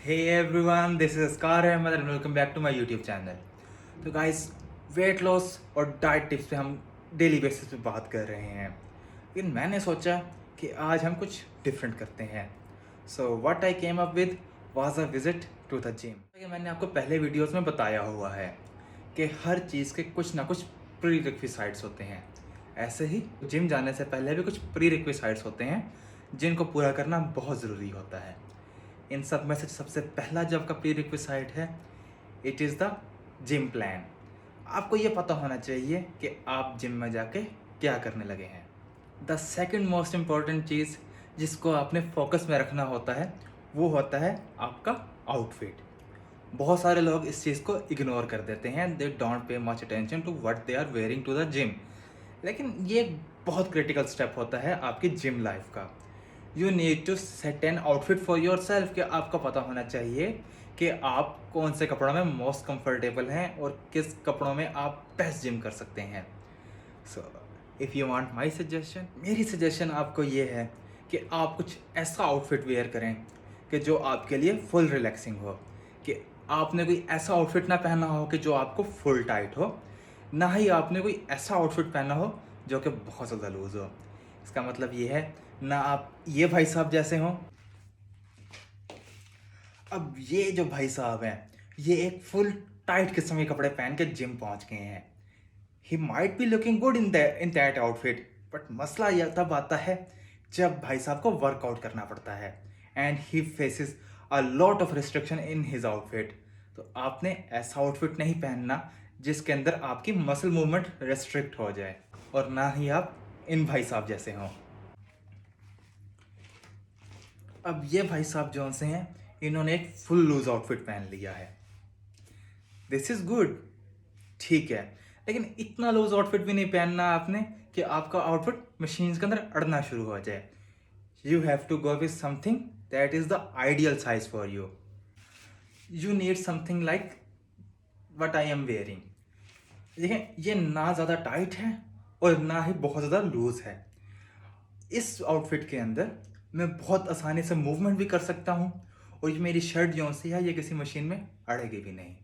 Hey everyone, this is Asghar Ahmed and welcome back to my YouTube channel. तो guys, weight loss और diet tips पे हम daily basis पे बात कर रहे हैं, लेकिन मैंने सोचा कि आज हम कुछ डिफरेंट करते हैं. So what I came up with was a visit to the gym. मैंने आपको पहले वीडियोस में बताया हुआ है कि हर चीज़ के कुछ ना कुछ प्री रिक्विसाइट्स होते हैं. ऐसे ही जिम जाने से पहले भी कुछ प्री रिक्विसाइट्स होते हैं जिनको पूरा करना बहुत ज़रूरी होता है. इन सब में से सबसे पहला जो आपका प्री रिक्विसाइट है, it is the gym plan. आपको ये पता होना चाहिए कि आप जिम में जाके क्या करने लगे हैं. द सेकंड मोस्ट इम्पॉर्टेंट चीज़ जिसको आपने फोकस में रखना होता है वो होता है आपका आउटफिट. बहुत सारे लोग इस चीज़ को इग्नोर कर देते हैं. They don't pay much attention to what they are wearing to the gym. लेकिन ये एक बहुत क्रिटिकल स्टेप होता है आपकी जिम लाइफ का. You need to set an outfit for yourself. कि आपको पता होना चाहिए कि आप कौन से कपड़ों में मोस्ट कंफर्टेबल हैं और किस कपड़ों में आप बेस्ट जिम कर सकते हैं. So if you want my suggestion, मेरी सजेशन आपको ये है कि आप कुछ ऐसा आउटफिट वेयर करें कि जो आपके लिए फुल रिलैक्सिंग हो. कि आपने कोई ऐसा आउटफिट ना पहना हो कि जो आपको फुल टाइट हो, ना ही आपने कोई ऐसा आउटफिट पहना हो जो कि बहुत ज़्यादा लूज़ हो. इसका मतलब ये है, ना आप ये भाई साहब जैसे हों. अब ये जो भाई साहब हैं, ये एक फुल टाइट किस्म के कपड़े पहन के जिम पहुंच गए हैं. He might be looking good in that outfit, but मसला यह तब आता है जब भाई साहब को वर्कआउट करना पड़ता है and he faces a lot of restriction in his outfit. तो आपने ऐसा आउटफिट नहीं पहनना जिसके अंदर आपकी मसल मूवमेंट रेस्ट्रिक्ट हो जाए, और ना ही आप इन भाई साहब जैसे हों. अब ये भाई साहब जो से हैं, इन्होंने एक फुल लूज आउटफिट पहन लिया है. दिस इज़ गुड, ठीक है, लेकिन इतना लूज आउटफिट भी नहीं पहनना आपने कि आपका आउटफिट मशीन के अंदर अड़ना शुरू हो जाए. You have to go with something that is the ideal size for you. You need something like what I am wearing. देखें, ये ना ज़्यादा टाइट है और ना ही बहुत ज़्यादा लूज है. इस आउटफिट के अंदर मैं बहुत आसानी से मूवमेंट भी कर सकता हूँ, और ये मेरी शर्ट जो सी है ये किसी मशीन में अड़ेगी भी नहीं.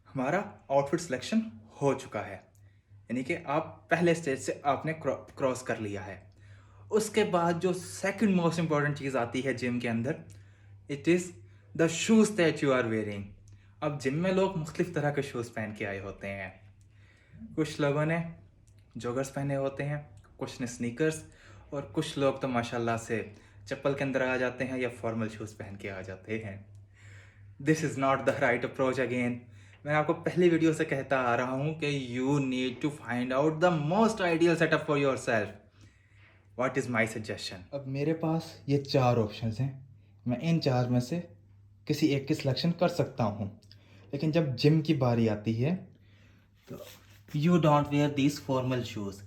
हमारा आउटफिट सिलेक्शन हो चुका है, यानी कि आप पहले स्टेज से आपने क्रॉस कर लिया है. उसके बाद जो सेकंड मोस्ट इम्पॉर्टेंट चीज़ आती है जिम के अंदर, it is the shoes that you are wearing. अब जिम में लोग मुख्तलिफ तरह के शूज़ पहन के आए होते हैं. कुछ लोगों ने जॉगर्स पहने होते हैं, कुछ ने स्नीकर्स, और कुछ लोग तो माशाल्लाह से चप्पल के अंदर आ जाते हैं या फॉर्मल शूज़ पहन के आ जाते हैं. This is not the right approach. Again, मैं आपको पहली वीडियो से कहता आ रहा हूँ कि you need to find out the most ideal setup for yourself. What is my suggestion? अब मेरे पास ये 4 ऑप्शंस हैं. मैं इन 4 में से किसी एक की सिलेक्शन कर सकता हूँ, लेकिन जब जिम की बारी आती है तो you don't wear these formal shoes,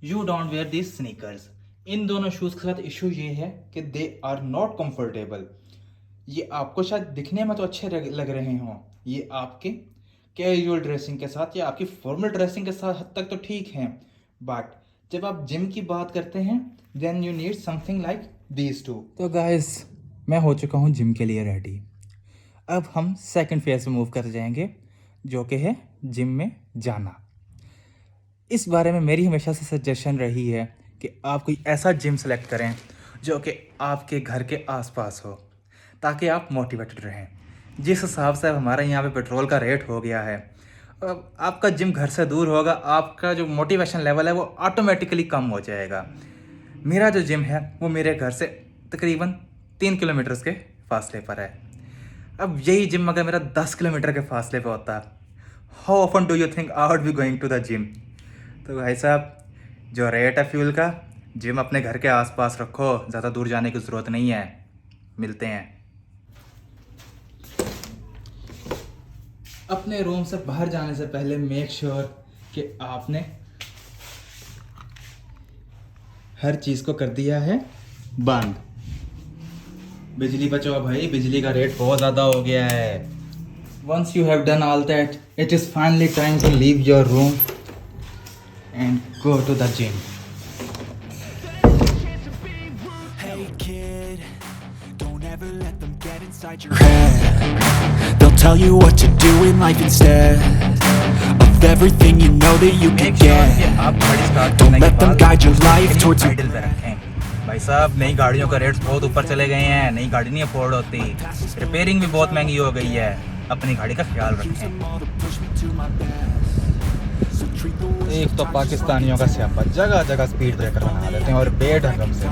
you don't wear these sneakers. इन दोनों शूज़ के साथ इशू ये है कि दे आर नॉट कंफर्टेबल. ये आपको शायद दिखने में तो अच्छे लग रहे हों, ये आपके कैजुअल ड्रेसिंग के साथ या आपकी फॉर्मल ड्रेसिंग के साथ हद तक तो ठीक हैं, बट जब आप जिम की बात करते हैं then you need something like these two. तो गाइस, मैं हो चुका हूँ जिम के लिए रेडी. अब हम सेकंड फेज में मूव कर जाएंगे, जो कि है जिम में जाना. इस बारे में मेरी हमेशा से सजेशन रही है कि आप कोई ऐसा जिम सेलेक्ट करें जो कि आपके घर के आसपास हो, ताकि आप मोटिवेटेड रहें. जिस हिसाब से अब हमारे यहाँ पे पेट्रोल का रेट हो गया है, अब आपका जिम घर से दूर होगा, आपका जो मोटिवेशन लेवल है वो ऑटोमेटिकली कम हो जाएगा. मेरा जो जिम है वो मेरे घर से तकरीबन 3 किलोमीटर के फासले पर है. अब यही जिम अगर मेरा 10 किलोमीटर के फासले पर होता, how often do you think I would be going to the gym? तो भाई साहब, जो रेट है फ्यूल का, जिम अपने घर के आसपास रखो, ज़्यादा दूर जाने की ज़रूरत नहीं है. मिलते हैं. अपने रूम से बाहर जाने से पहले मेक श्योर कि आपने हर चीज़ को कर दिया है बंद. बिजली बचाओ भाई, बिजली का रेट बहुत ज़्यादा हो गया है. Once you have done all that, it is finally time to leave your room and go to the gym. Hey kid, don't ever let them get inside. inside your head. They'll tell you what to do in life instead of everything you know that you can Make sure कि get. आप गाड़ी start Don't करने के let them बाद guide your life towards your idol पे रखें। भाई साहब नई गाड़ियों का रेट्स बहुत ऊपर चले गए हैं, नई गाड़ी नहीं अफोर्ड होती, रिपेयरिंग भी बहुत महंगी हो गई है, अपनी गाड़ी का ख्याल रखें। एक तो पाकिस्तानियों का स्यापा जगह जगह स्पीड ब्रेकर बना देते हैं और बेढंग से।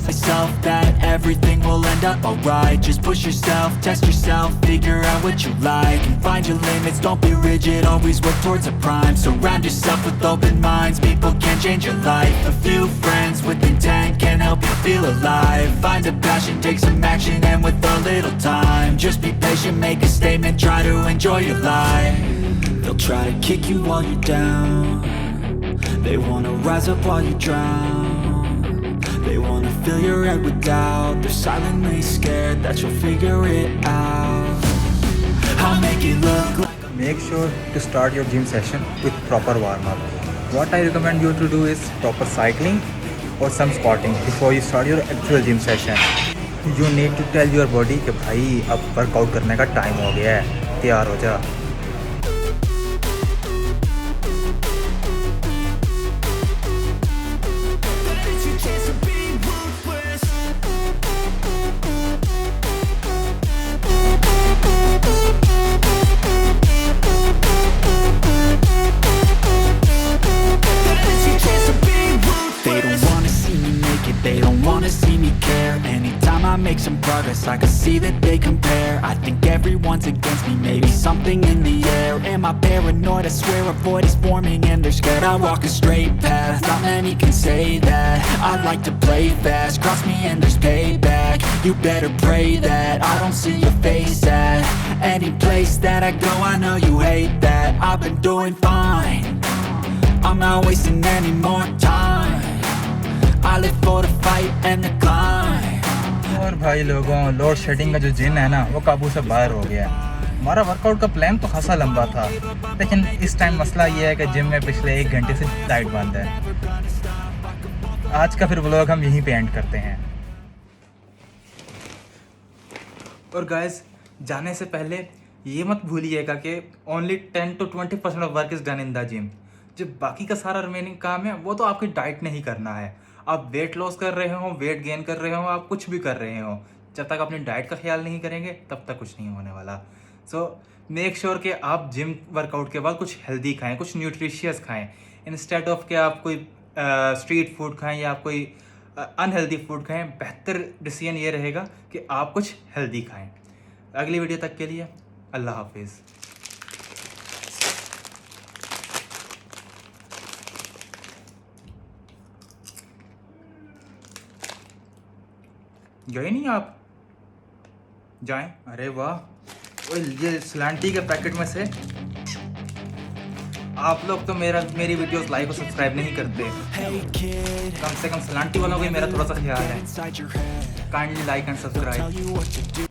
myself that everything will end up alright. Just push yourself, test yourself, figure out what you like and find your limits, don't be rigid, always work towards a prime. Surround yourself with open minds, people can change your life. A few friends with intent can help you feel alive. Find a passion, take some action, and with a little time, just be patient, make a statement, try to enjoy your life. They'll try to kick you while you're down, they wanna rise up while you drown. They wanna fill your head with doubt, they're silently scared that you'll figure it out. I'll make it look like Make sure to start your gym session with proper warm-up. What I recommend you to do is proper cycling or some squatting before you start your actual gym session. You need to tell your body कि भाई अब workout करने का time हो गया है, तैयार हो जा। they don't wanna see me care. Anytime I make some progress, I can see that they compare. I think everyone's against me, maybe something in the air. Am I paranoid? I swear a void is forming and they're scared. I walk a straight path, not many can say that. I like to play fast, cross me and there's payback. You better pray that I don't see your face at any place that I go. I know you hate that. I've been doing fine, I'm not wasting any more time. I live for the fight and the climb. और भाई लोगों, load shedding का जो जिन है ना वो काबू से बाहर हो गया। हमारा वर्कआउट का प्लान तो खासा लंबा था, लेकिन इस टाइम मसला ये है कि जिम में पिछले 1 घंटे से लाइट बंद है। आज का फिर व्लॉग हम यहीं पे एंड करते हैं। और गाइस, जाने से पहले ये मत भूलिएगा कि only 10 to 20% of work is done in the gym. जो बाकी का सारा रिमेनिंग काम है वो तो आपकी डाइट ने ही करना है। आप वेट लॉस कर रहे हो, वेट गेन कर रहे हो, आप कुछ भी कर रहे हो, जब तक अपनी डाइट का ख्याल नहीं करेंगे तब तक कुछ नहीं होने वाला। सो मेक श्योर कि आप जिम वर्कआउट के बाद कुछ हेल्दी खाएं, कुछ न्यूट्रिशियस खाएं, इंस्टेड ऑफ कि आप कोई स्ट्रीट फूड खाएं या आप कोई अनहेल्दी फूड खाएं। बेहतर डिसीजन ये रहेगा कि आप कुछ हेल्दी खाएं। अगली वीडियो तक के लिए अल्लाह हाफिज़। गए नहीं आप? जाएं। अरे वाह, ये स्लांटी के पैकेट में से आप लोग तो मेरी वीडियोस लाइक और सब्सक्राइब नहीं करते। कम से कम स्लांटी वालों को मेरा थोड़ा सा ख्याल है। Kindly like and subscribe.